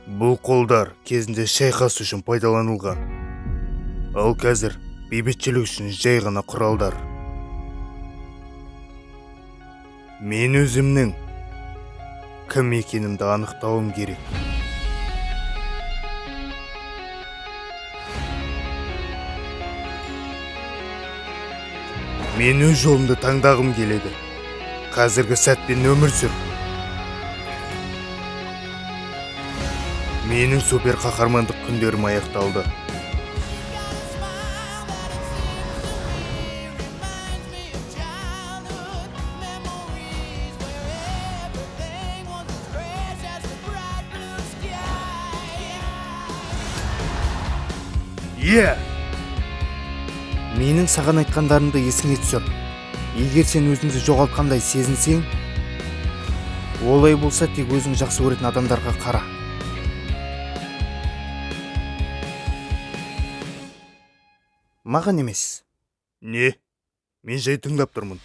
Бұл қолдар кезінде шайқас үшін пайдаланылған. Ал қазір бейбітшілік үшін жай ғана құралдар. Мен өзімнің кім екенімді анықтауым керек. Мен өз жолымды таңдағым келеді. Қазіргі сәтпен өмір сүр. Менің супер қаһармандық күндерім аяқталды. Менің саған айтқандарымды есіңе түсір. Егер сен өзіңді жоғалтқандай сезінсең, олай болса тек өзің жақсы көретін адамдарға қара. Маған емес. Не? Мен жай тыңдап тұрмын.